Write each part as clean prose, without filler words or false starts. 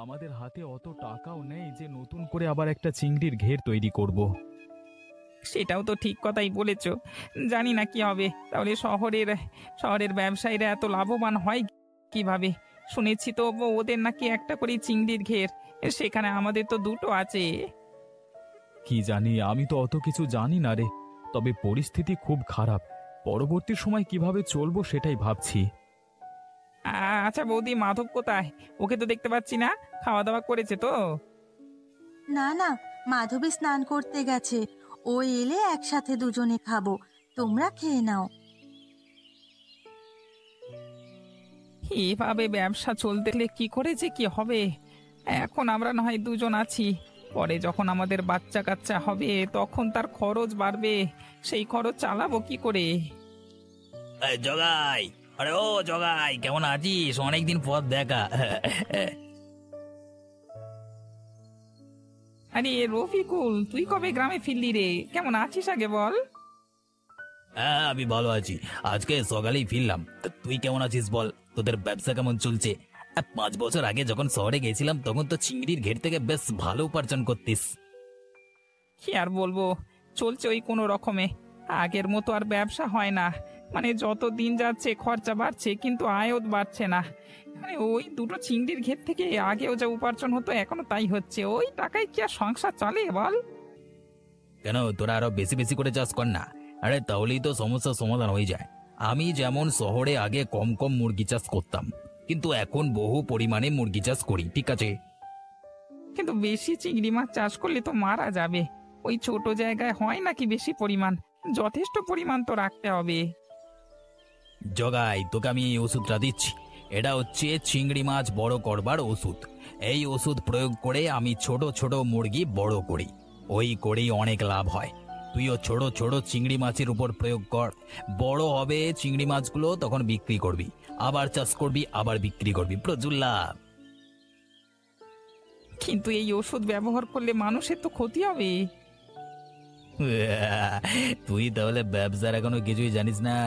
আমাদের হাতে অত টাকাও নেই যে নতুন করে আবার একটা চিংড়ির ঘের তৈরি করব। সেটাও তো ঠিক কথাই বলেছ। জানি না কি হবে। তাহলে শহরের শহরের ব্যবসায়ীরা এত লাভবান হয় কিভাবে? শুনেছি তো ওদের নাকি একটা করে চিংড়ির ঘের, সেখানে আমাদের তো দুটো আছে। কি জানি, আমি তো অত কিছু জানি না রে। তবে পরিস্থিতি খুব খারাপ। পরবর্তী সময় কিভাবে চলবো সেটাই ভাবছি। আচ্ছা বৌদি, মাধব কোথায়? ওকে তো দেখতে পাচ্ছি না। খাওয়া দাওয়া করেছে তো? না না, মাধবী স্নান করতে গেছে। ও এলে একসাথে দুজনে খাবো। তোমরা খেয়ে নাও। এভাবে ব্যবসা চলতে গেলে কি করে যে কি হবে? এখন আমরা না হয় দুজন আছি, পরে যখন আমাদের বাচ্চা কাচ্চা হবে তখন তার খরচ বাড়বে। সেই খরচ চালাবো কি করে? এই জগাই, আরে ও জগাই, কেমন আছিস? অনেকদিন পর দেখা। আরে রফিকুল, তুই কবে গ্রামে ফিরলি রে? কেমন আছিস আগে বল। হ্যাঁ, আমি ভালো আছি। আজকে সকালেই ফিরলাম। তা তুই কেমন আছিস বল? তোদের ব্যবসা কেমন চলছে? 5 বছর আগে যখন শহরে গেছিলাম তখন তো চিংড়ির ঘের থেকে বেশ ভালো উপার্জন করতিস। কি আর বলবো, চলছে ওই কোনো রকমে। আগের মতো আর ব্যবসা হয় না। মানে যত দিন যাচ্ছে খরচা বাড়ছে কিন্তু আয়ও বাড়ছে না। মানে ওই দুটো চিংড়ির ঘের থেকে আগেও যা উপার্জন হতো এখনো তাই হচ্ছে। ওই টাকায় কি আর সংসার চলে বল? কেন, তোরা আরো বেশি বেশি করে চাষ কর না। আরে তাহলেই তো সমস্যার সমাধান হয়ে যায়। আমি যেমন শহরে আগে কম কম মুরগি চাষ করতাম, কিন্তু এখন বহু পরিমাণে মুরগি চাষ করি, ঠিক আছে? কিন্তু বেশি চিংড়ি মাছ চাষ করলে তো মারা যাবে। ওই ছোট জায়গায় হয় নাকি বেশি পরিমাণ? যথেষ্ট পরিমাণ তো রাখতে হবে। জগাই, তোকে আমি এই ওষুধটা দিচ্ছি। এটা হচ্ছে চিংড়ি মাছ বড় করবার ওষুধ। এই ওষুধ প্রয়োগ করে আমি ছোট ছোট মুরগি বড় করি। ওই করেই অনেক লাভ হয়। তুইও ছোট ছোট চিংড়ি মাছের উপর প্রয়োগ কর। বড় হবে চিংড়ি মাছগুলো, তখন বিক্রি করবি। আবার চাষ করবি, আবার বিক্রি করবি, প্রচুর লাভ। কিন্তু এই ওষুধ ব্যবহার করলে মানুষের তো ক্ষতি হবে। তুই তাহলে ব্যবসার এখনো কিছুই জানিস না?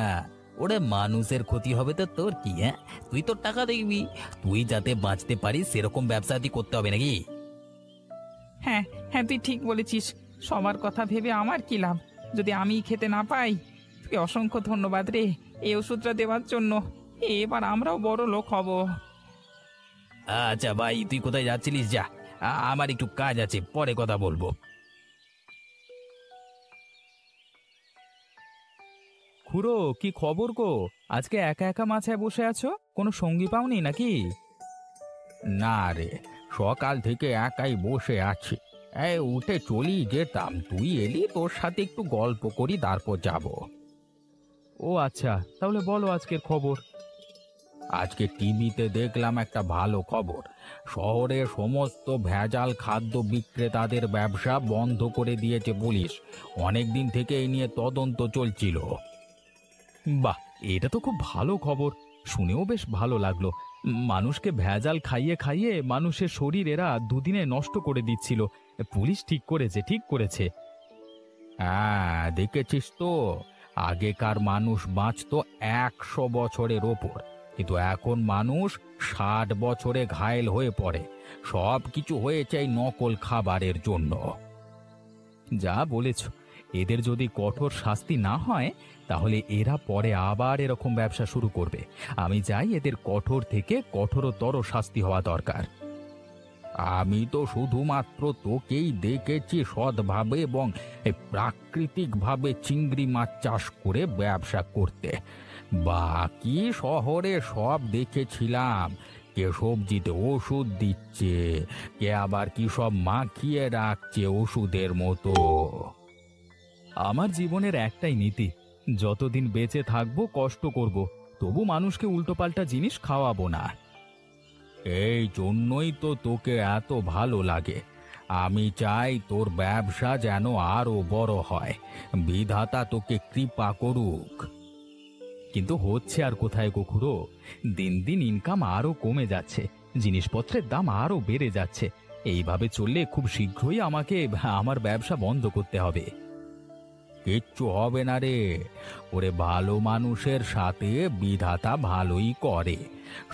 ওরে মানুষের ক্ষতি হবে তো তোর কি? হ্যাঁ, তুই তো টাকা দেখবি। তুই যাতে বাঁচতে পারিস সেরকম ব্যবসা তুই করতে হবে নাকি? হ্যাঁ হ্যাঁ, তুই ঠিক বলেছিস। সবার কথা ভেবে আমার কি লাভ যদি আমি খেতে না পাই? তোকে অসংখ্য ধন্যবাদ রে এই ওষুধটা দেওয়ার জন্য। এবার আমরাও বড় লোক হব। আচ্ছা ভাই, তুই কোথায় যাচ্ছিলিস? যা, আমার একটু কাজ আছে, পরে কথা বলবো। খুড়ো, কি খবর গো? আজকে একা একা মাছায় বসে আছো, কোনো সঙ্গী পাওনি নাকি? না রে, সকাল থেকে একাই বসে আছি। এই উঠে চলি যেতাম, তুই এলি, তোর সাথে একটু গল্প করি, তারপর যাব। ও আচ্ছা, তাহলে বলো আজকের খবর। আজকে টিভিতে দেখলাম একটা ভালো খবর। শহরের সমস্ত ভেজাল খাদ্য বিক্রেতাদের ব্যবসা বন্ধ করে দিয়েছে পুলিশ। অনেক দিন থেকে এই নিয়ে তদন্ত চলছিল। বাহ, এটা তো খুব ভালো খবর। শুনেও বেশ ভালো লাগলো। মানুষকে ভেজাল খাইয়ে খাইয়ে মানুষের শরীর এরা দুদিনে নষ্ট করে দিচ্ছিল। পুলিশ ঠিক করেছে, ঠিক করেছে। হ্যাঁ, দেখেছিস তো, আগেকার মানুষ বাঁচতো 100 বছরের ওপর, কিন্তু এখন মানুষ 60 বছরে ঘায়েল হয়ে পড়ে। সব কিছু হয়েছে এই নকল খাবারের জন্য। যা বলেছ, এদের যদি কঠোর শাস্তি না হয় তাহলে এরা পরে আবার এরকম ব্যবসা শুরু করবে। আমি চাই এদের কঠোর থেকে কঠোরতর শাস্তি হওয়া দরকার। আমি তো শুধুমাত্র তোকেই দেখেছি সৎভাবে এবং প্রাকৃতিকভাবে চিংড়ি মাছ চাষ করে ব্যবসা করতে। বাকি শহরে সব দেখেছিলাম, কে সবজিতে ওষুধ দিচ্ছে, কে আবার কি সব মাখিয়ে রাখছে ওষুধের মতো। আমার জীবনের একটাই নীতি, যতদিন বেঁচে থাকবো কষ্ট করব, তবু মানুষকে উল্টোপাল্টা জিনিস খাওয়াবো না। এই জন্যই তো তোকে এত ভালো লাগে। আমি চাই তোর ব্যবসা যেন আরো বড় হয়। বিধাতা তোকে কৃপা করুক। কিন্তু হচ্ছে আর কোথায় গো খুড়ো? দিন দিন ইনকাম আরো কমে যাচ্ছে, জিনিসপত্রের দাম আরো বেড়ে যাচ্ছে। এইভাবে চললে খুব শীঘ্রই আমাকে আমার ব্যবসা বন্ধ করতে হবে। কিচ্ছু হবে না রে, ওরে ভালো মানুষের সাথে বিধাতা ভালোই করে।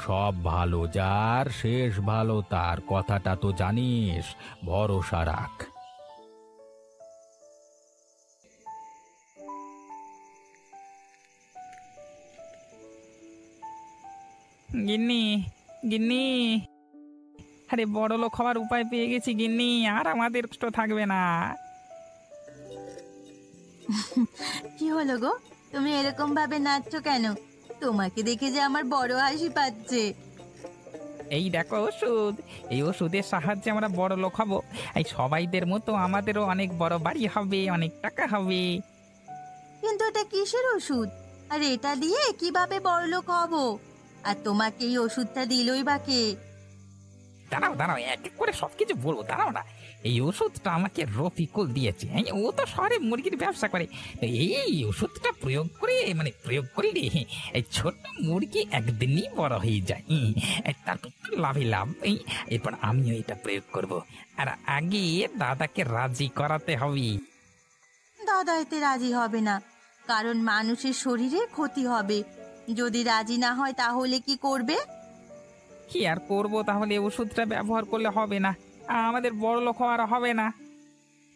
সব ভালো যার শেষ ভালো তার, কথাটা তো জানিস, ভরসা রাখ। গিন্নি, গিন্নি, আরে বড় লোক হওয়ার উপায় পেয়ে গেছি গিন্নি, আর আমাদের কষ্ট থাকবে না। কি হলো গো, তুমি এরকম ভাবে নাচছো কেন? তোমাকে দেখে যে আমার বড় হাসি পাচ্ছে। এই দেখো ওষুধ, এই ওষুধের সাহায্যে আমরা বড় লোক হব। এই সবাইদের মতো আমাদেরও অনেক বড় বাড়ি হবে, অনেক টাকা হবে। কিন্তু এটা কিসের ওষুধ? আর এটা দিয়ে কিভাবে বড়লোক হব? আর তোমাকে এই ওষুধটা দিলই বা কে? দাঁড়াও দাঁড়াও, এক এক করে সবকিছু বলবো, দাঁড়াও না। এই ওষুধটা আমাকে রফিকুল দিয়েছে। হ্যাঁ, ও তো শহরে মুরগির ব্যবসা করে। তো এই ওষুধটা প্রয়োগ করি রে, এই ছোট মুরগি একদিনই বড় হয়ে যায়। তারপর তো লাভে লাভ। এরপর আমিও এটা প্রয়োগ করব। আর আগে দাদাকে রাজি করাতে হবে। দাদা এতে রাজি হবে না, কারণ মানুষের শরীরে ক্ষতি হবে। যদি রাজি না হয় তাহলে কি করবে? কি আর করবো, তাহলে ওষুধটা ব্যবহার করলে হবে না, আমাদের বড় লোক আর হবে না।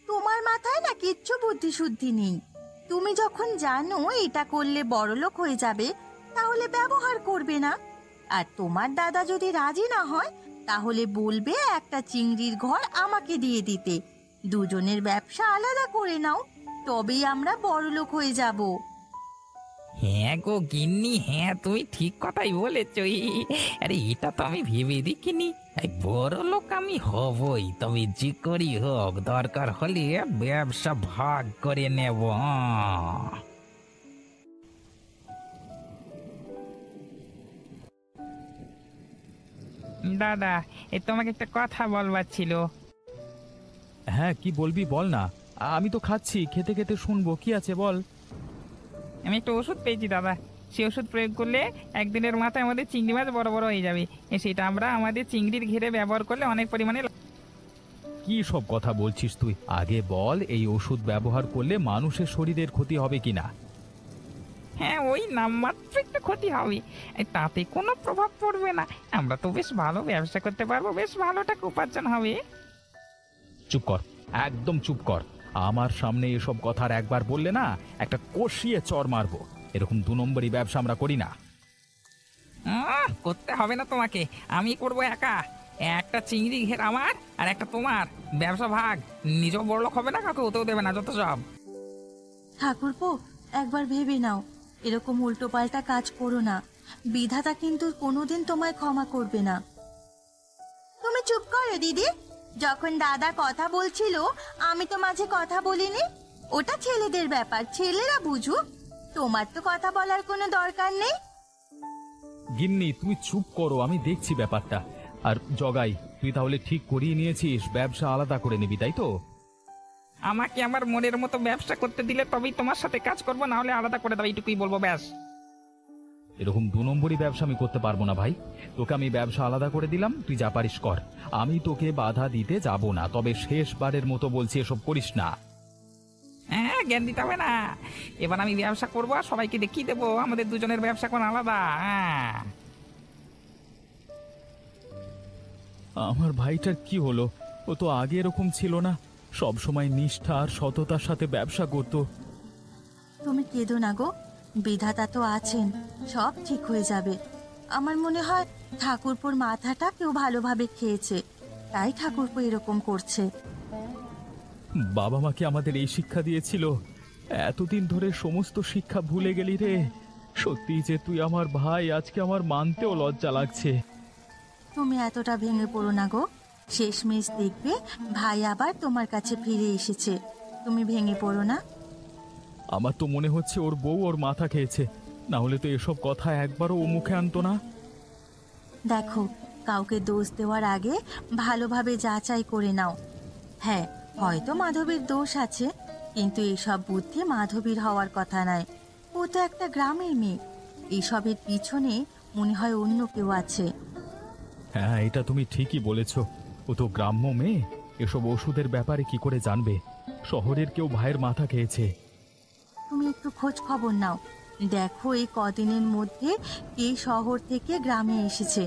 তোমার মাথায় না কিচ্ছু বুদ্ধি শুদ্ধি নেই। তুমি যখন জানো এটা করলে বড়লোক হয়ে যাবে, তাহলে ব্যবহার করবে না। আর তোমার দাদা যদি রাজি না হয়, তাহলে বলবে একটা চিংড়ির ঘর আমাকে দিয়ে দিতে। দুজনের ব্যবসা আলাদা করে নাও, তবেই আমরা বড়লোক হয়ে যাব। হ্যাঁ গো গিন্নি, হ্যাঁ তুমি ঠিক কথাই বলেছ। আরে এটা তো আমি ভেবে দেখিনি। এই বড় লোক আমি হবই, তবে যে করি হোক, দরকার হলে ব্যবসা ভাগ করে নেব। দাদা, এই তোমাকে একটা কথা বলবার ছিল। হ্যাঁ, কি বলবি বল না। আমি তো খাচ্ছি, খেতে খেতে শুনবো, কি আছে বল। আমি একটা ওষুধ পেয়েছি দাদা, সেই ওষুধ প্রয়োগ করলে একদিনের মাথায় আমাদের চিংড়ি মাছ বড় বড় হয়ে যাবে। সেটা আমরা আমাদের চিংড়ির ঘিরে ব্যবহার করলে অনেক পরিমাণে কি সব কথা বলছিস তুই? আগে বল, এই ওষুধ ব্যবহার করলে মানুষের শরীরের ক্ষতি হবে কিনা। হ্যাঁ, ওই নামমাত্র একটু ক্ষতি হবে, তাতে কোনো প্রভাব পড়বে না। আমরা তো বেশ ভালো ব্যবসা করতে পারবো, বেশ ভালো টাকা উপার্জন হবে। চুপ কর, একদম চুপ কর। আমার সামনে এসব কথা আর একবার বললে না, একটা কষিয়ে চর মারবো। এরকম 2 নম্বরই ব্যবসা আমরা করি না। করতে হবে না তোমাকে, আমি করবো একা। একটা চিংড়ি ঘের আমার, আর একটা তোমার। ব্যবসা ভাগ, নিজেও বড়লোক হবে না, কাউকে হতেও দেবে না, যত সব। ঠাকুরপো, একবার ভেবে নাও, এরকম উল্টোপাল্টা কাজ করো না। বিধাতা কিন্তু কোনোদিন তোমায় ক্ষমা করবে না। তুমি চুপ করো দিদি। যখন দাদা কথা বলছিল, আমি তো মাঝে কথা বলিনি। ওটা ছেলেদের ব্যাপার, ছেলেরা বুঝুক। তোমার তো কথা বলার কোনো দরকার নেই। গিন্নি, তুমি চুপ করো, আমি দেখছি ব্যাপারটা। আর জগাই, তুই তাহলে ঠিক করিয়ে নিয়েছিস ব্যবসা আলাদা করে নিবি, তাই তো? আমাকে আমার মনের মতো ব্যবসা করতে দিলে তবেই তোমার সাথে কাজ করবো, না হলে আলাদা করে দাও, এইটুকুই বলবো, ব্যাস। এরকম 2 নম্বরই ব্যবসা আমি করতে পারবো না ভাই। তোকে আমি ব্যবসা আলাদা করে দিলাম, তুই যা পারিস কর। আমি তোকে বাধা দিতে যাব না, তবে শেষবারের মতো বলছি, এসব করিস না। হ্যাঁ, জ্ঞান দিতে হবে না। এবার আমি ব্যবসা করবো আর সবাইকে দেখিয়ে দেবো আমাদের দুজনের ব্যবসা কোন আলাদা। হ্যাঁ, আমার ভাইটার কি হলো? ও তো আগে এরকম ছিল না, সব সময় নিষ্ঠা আর সততার সাথে ব্যবসা করত। তুমি কেঁদো না গো, বিধাতা তো আছেন, সব ঠিক হয়ে যাবে। আমার মনে হয় ঠাকুরপুর মাথাটা কেউ ভালোভাবে খেয়েছে, তাই ঠাকুরপো এরকম করছে। বাবা মাকে আমাদের এই শিক্ষা দিয়েছিল, এতদিন ধরে সমস্ত শিক্ষা ভুলে গেলি রে। সত্যি যে তুই আমার ভাই, আজকে আমার মানতেও লজ্জা লাগছে। তুমি এতটা ভেঙে পড়ো না গো, শেষমেশ দেখবে ভাই আবার তোমার কাছে ফিরে এসেছে। তুমি ভেঙে পড়ো না। আমার তো মনে হচ্ছে ওর বউ ওর মাথা খেয়েছে, না হলে তো এসব কথা একবারও ও মুখে আনতো না। দেখো, কাউকে দোষ দেওয়ার আগে ভালোভাবে যাচাই করে নাও। হ্যাঁ, হয়তো মাধবীর দোষ আছে, কিন্তু এসব বুদ্ধি মাধবীর হওয়ার কথা নয়। ও তো একটা গ্রামের মেয়ে, এসবের পিছনে মনে হয় অন্য কেউ আছে। হ্যাঁ, এটা তুমি ঠিকই বলেছ। ও তো গ্রাম্য মেয়ে, এসব ওষুধের ব্যাপারে কি করে জানবে? শহরের কেউ ভাইয়ের মাথা খেয়েছে। তুমি একটু খোঁজ খবর নাও, দেখো এই কদিনের মধ্যে কে শহর থেকে গ্রামে এসেছে,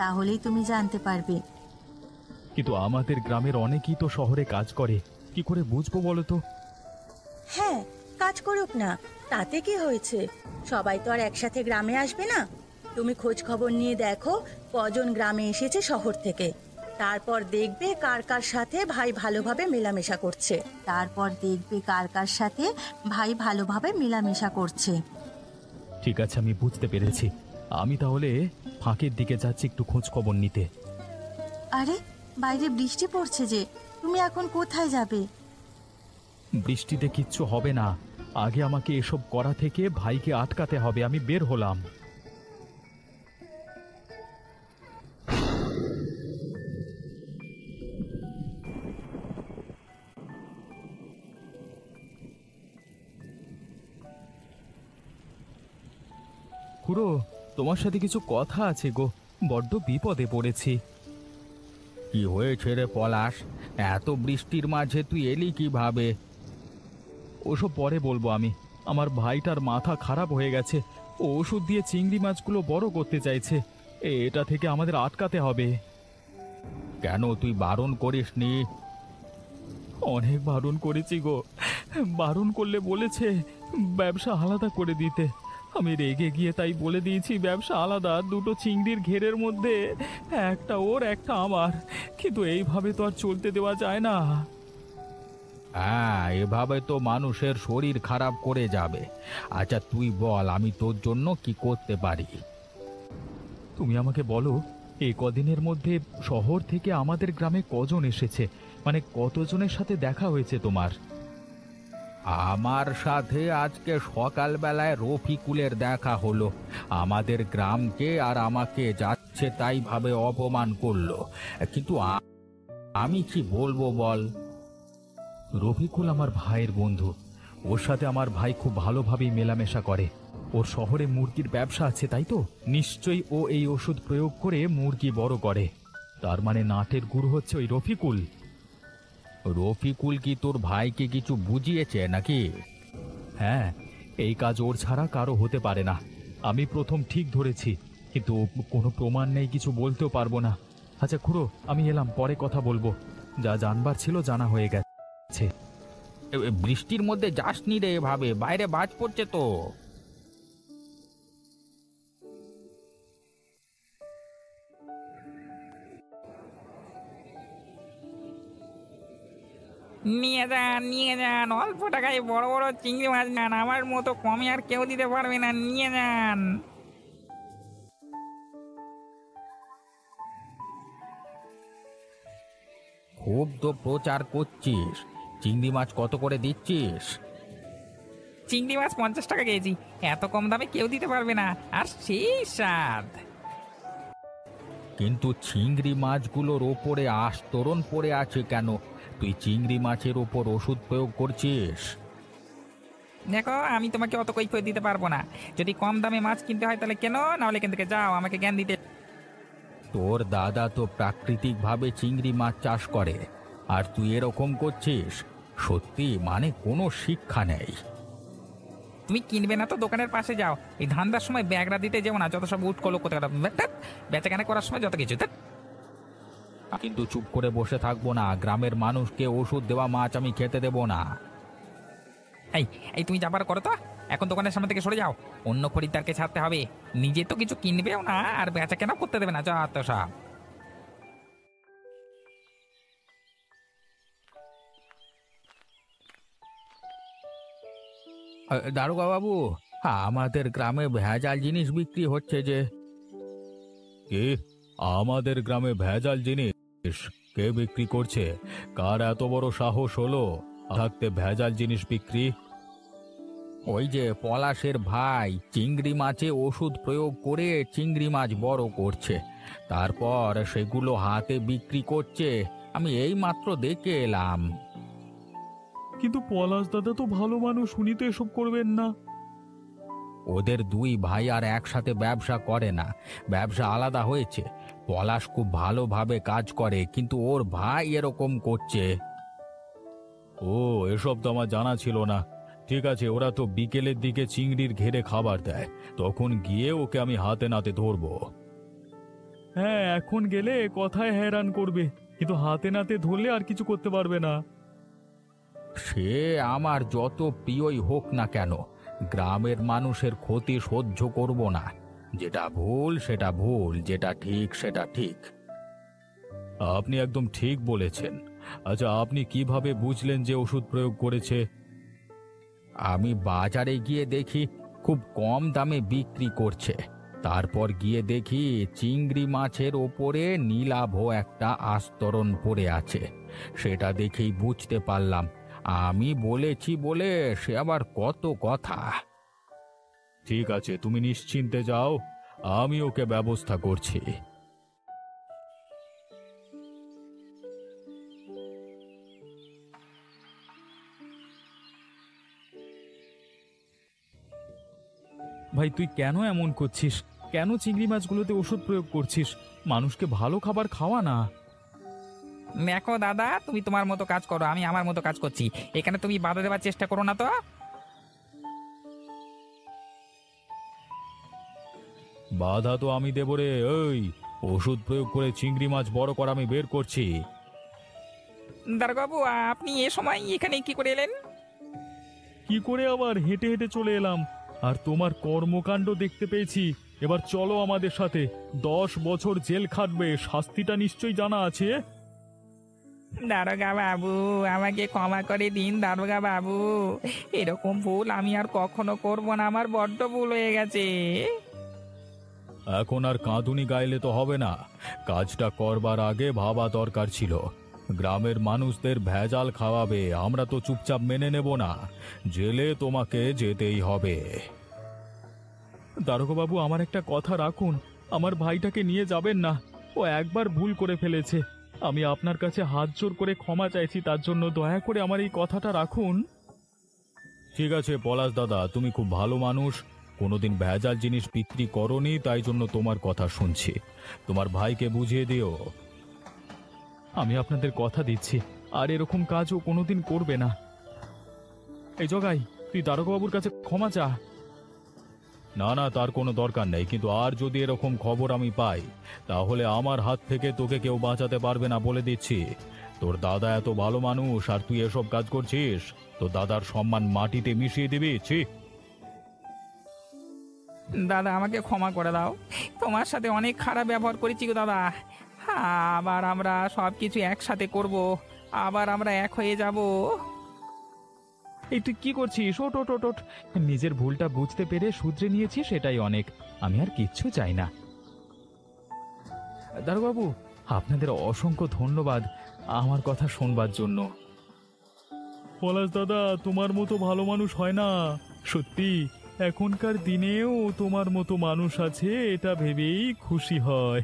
তাহলেই তুমি জানতে পারবে। কিন্তু আমাদের গ্রামের অনেকেই তো শহরে কাজ করে, কি করে বুঝবো বলো তো? হ্যাঁ, কাজ করুক না, তাতে কি হয়েছে? সবাই তো আর একসাথে গ্রামে আসবে না। তুমি খোঁজ খবর নিয়ে দেখো কজন গ্রামে এসেছে শহর থেকে, তারপর দেখবে কার কার সাথে ভাই ভালোভাবে মেলামেশা করছে। ঠিক আছে, আমি বুঝতে পেরেছি। আমি তাহলে ফাঁকের দিকে যাচ্ছি একটু খোঁজ খবর নিতে। আরে, বাইরে বৃষ্টি পড়ছে যে, তুমি এখন কোথায় যাবে? বৃষ্টিতে কিচ্ছু হবে না, আগে আমাকে এসব করা থেকে ভাইকে আটকাতে হবে। আমি বের হলাম। খুড়ো, তোমার সাথে কিছু কথা আছে গো, বড্ড বিপদে পড়েছি। কি হয়েছে রে পলাশ? এত বৃষ্টির মাঝে তুই এলি কিভাবে? ওসব পরে বলবো আমি। আমার ভাইটার মাথা খারাপ হয়ে গেছে, ও ওষুধ দিয়ে চিংড়ি মাছগুলো বড় করতে চাইছে। এটা থেকে আমাদের আটকাতে হবে। কেন তুই বারণ করিসনি? অনেক বারণ করেছি গো, বারণ করলে বলেছে ব্যবসা আলাদা করে দিতে। আমি রেগে গিয়ে তাই বলে দিয়েছি ব্যবসা আলাদা, দুটো চিংড়ির ঘেরের মধ্যে একটা ওর একটা আমার। কিন্তু এইভাবে তো আর চলতে দেওয়া যায় না। হ্যাঁ, এভাবে তো মানুষের শরীর খারাপ করে যাবে। আচ্ছা তুই বল, আমি তোর জন্য কি করতে পারি? তুমি আমাকে বলো, এই কদিনের মধ্যে শহর থেকে আমাদের গ্রামে কজন এসেছে, মানে কতজনের সাথে দেখা হয়েছে তোমার? আমার সাথে আজকে সকালবেলায় রফিকুলের দেখা হলো। আমাদের গ্রামকে আর আমাকে যাচ্ছে তাই ভাবে অপমান করলো। কিন্তু আমি কি বলবো বল? রফিকুল আমার ভাইয়ের বন্ধু, ওর সাথে আমার ভাই খুব ভালোভাবেই মেলামেশা করে। ওর শহরে মুরগির ব্যবসা আছে, তাই তো নিশ্চয়ই ও এই ওষুধ প্রয়োগ করে মুরগি বড় করে। তার মানে নাটের গুরু হচ্ছে ওই রফিকুল। রফিকুল কি তোর ভাইকে কিছু বুঝিয়েছে নাকি? হ্যাঁ, এই কাজ ওর ছাড়া কারো হতে পারে না। আমি প্রথম ঠিক ধরেছি, কিন্তু কোনো প্রমাণ নেই, কিছু বলতেও পারবো না। আচ্ছা খুড়ো, আমি এলাম, পরে কথা বলবো। যা জানবার ছিল জানা হয়ে গেছে। বৃষ্টির মধ্যে যাসনি রে এভাবে, বাইরে বাজ পড়ছে তো। নিয়ে যান, অল্প টাকায় বড় বড় চিংড়ি মাছ নেন, আমার মতো কমে আর কেউ দিতে পারবে না, নিয়ে যান। খুব তো প্রচার করছিস। চিংড়ি মাছ কত করে দিচ্ছিস? চিংড়ি মাছ 50 টাকা কেজি, এত কম দামে কেউ দিতে পারবে না, আর সেই স্বাদ। কিন্তু চিংড়ি মাছগুলোর ওপরে আস্তরণ পড়ে আছে কেন? তুই চিংড়ি মাছের ওপর ওষুধ প্রয়োগ করছিস? দেখো, আমি তোমাকে অত কৈফিয়ত দিতে পারবো না। যদি কম দামে মাছ কিনতে হয় তাহলে কেন, নাহলে এখান থেকে যাও, আমাকে জ্ঞান দিতে। তোর দাদা তো প্রাকৃতিক ভাবে চিংড়ি মাছ চাষ করে, আর তুই এরকম করছিস? সত্যি মানে কোনো শিক্ষা নেই। তুমি কিনবে না তো দোকানের পাশে যাও, এই ধান্দার সময় ব্যাগরা দিতে যেও না, যত সব উঠকলো কোথাও বেচাকেনা করার সময় যত কিছু। কিন্তু চুপ করে বসে থাকবো না। গ্রামের মানুষকে ওষুধ দেওয়া মাছ আমি খেতে দেবো না। এই এই তুমি যাবার করো তো, এখন দোকানের সামনে থেকে সরে যাও, অন্য খরিদ্দারকে ছাড়তে হবে। নিজে তো কিছু কিনবেও না আর বেচা কেনাও করতে দেবে না, যা তো সব। দারোগা বাবু, আমাদের গ্রামে ভেজাল জিনিস বিক্রি হচ্ছে যে। কে? আমাদের গ্রামে ভেজাল জিনিস কে বিক্রি করছে? কার এত বড় সাহস হলো থাকতে ভেজাল জিনিস বিক্রি? ওই যে পলাশের ভাই চিংড়ি মাছে ওষুধ প্রয়োগ করে চিংড়ি মাছ বড় করছে, তারপর সেগুলো হাতে বিক্রি করছে। আমি এই মাত্র দেখে এলাম। কিন্তু পলাশ দাদা তো ভালো মানুষ, উনি তো এসব করবেন না। ওদের দুই ভাই আর একসাথে ব্যবসা করে না, ব্যবসা আলাদা হয়েছে। পলাশ খুব ভালোভাবে কাজ করে, কিন্তু ওর ভাই এরকম করছে। ও, এসব তো আমার জানা ছিল না। ঠিক আছে, ওরা তো বিকেলের দিকে চিংড়ির ঘেরে খাবার দেয়, তখন গিয়ে ওকে আমি হাতে নাতে ধরবো। হ্যাঁ, এখন গেলে কথায় हैरान করবে, কিন্তু হাতে নাতে ধরলে আর কিছু করতে পারবে না। সে আমার যত প্রিয়ই হোক না কেন, গ্রামের মানুষের ক্ষতি সহ্য করব না। যেটা ভুল সেটা ভুল, যেটা ঠিক সেটা ঠিক। আপনি একদম ঠিক বলেছেন। আচ্ছা, আপনি কিভাবে বুঝলেন যে ওষুধ প্রয়োগ করেছে? আমি বাজারে গিয়ে দেখি খুব কম দামে বিক্রি করছে। তারপর গিয়ে দেখি চিংড়ি মাছের ওপরে নীলাভ একটা আস্তরণ পড়ে আছে। সেটা দেখেই বুঝতে পারলাম। আমি বলেছি বলে সে আবার কত কথা। ঠিক আছে, তুমি নিশ্চিন্তে যাও, আমি ওকে ব্যবস্থা করছি। ভাই, তুই কেন এমন করছিস? কেন চিংড়ি মাছগুলোতে ওষুধ প্রয়োগ করছিস? মানুষকে ভালো খাবার খাওয়া না। দেখো দাদা, তুমি তোমার মতো কাজ করো, আমি আমার মতো কাজ করছি। এখানে তুমি বাধা দেওয়ার চেষ্টা করো না তো। বাধা তো আমি দেব রে। ওই ওষুধ প্রয়োগ করে চিংড়ি মাছ বড় করা আমি বের করছি। দারোগাবু, আপনি এ সময় এখানে কি করে এলেন? কি করে আবার? হেঁটে হেঁটে চলে এলাম, আর তোমার কর্মকাণ্ড দেখতে পেয়েছি। এবার চলো আমাদের সাথে। 10 বছর জেল খাটবে, শাস্তিটা নিশ্চয়ই জানা আছে। দারোগা বাবু, আমাকে ক্ষমা করে দিন দারোগা বাবু। এরকম ভুল আমি আর কখনো করব না, আমার বড্ড ভুল হয়ে গেছে। এখন আর কাঁদুনি গাইলে তো হবে না। কাজটা করবার আগে ভাবা দরকার ছিল। গ্রামের মানুষদের ভেজাল খাওয়াবে, আমরা তো চুপচাপ মেনে নেব না। জেলে তোমাকে যেতেই হবে। দারোগাবাবু, আমার একটা কথা রাখুন। আমার ভাইটাকে নিয়ে যাবেন না। ও একবার ভুল করে ফেলেছে। আমি আপনার কাছে হাত জোর করে ক্ষমা চাইছি, তার জন্য দয়া করে আমার এই কথাটা রাখুন। ঠিক আছে পলাশ দাদা, তুমি খুব ভালো মানুষ, কোনোদিন ভেজাল জিনিস বিক্রি করনি, তাই জন্য তোমার কথা শুনছি। তোমার ভাইকে বুঝিয়ে দিও। আমি আপনাদের কথা দিচ্ছি, আর এরকম কাজও কোনোদিন করবে না। এই জগাই, তুই দারোগাবাবুর কাছে ক্ষমা চা। না না, তার কোনো দরকার নেই, কিন্তু আর যদি এরকম খবর আমি পাই, তাহলে আমার হাত থেকে তোকে কেউ বাঁচাতে পারবে না, বলে দিচ্ছি। তোর দাদা এত ভালো মানুষ, আর তুই এসব কাজ করছিস? তোর দাদার সম্মান মাটিতে মিশিয়ে দিবি? ছি! দাদা, আমাকে ক্ষমা করে দাও। তোমার সাথে অনেক খারাপ ব্যবহার করেছি গো দাদা। আবার আমরা সব কিছু একসাথে করব, আবার আমরা এক হয়ে যাব। এই তুই কি করছিস? ওট ওট ওট ওট। নিজের ভুলটা বুঝতে পেরে শুধরে নিয়েছিস, সেটাই অনেক। আমি আর কিচ্ছু চাই না। দারোগাবু, আপনাদের অসংখ্য ধন্যবাদ আমার কথা শোনবার জন্য। পলাশ দাদা, তোমার মতো ভালো মানুষ হয় না। সত্যি, এখনকার দিনেও তোমার মতো মানুষ আছে, এটা ভেবেই খুশি হয়।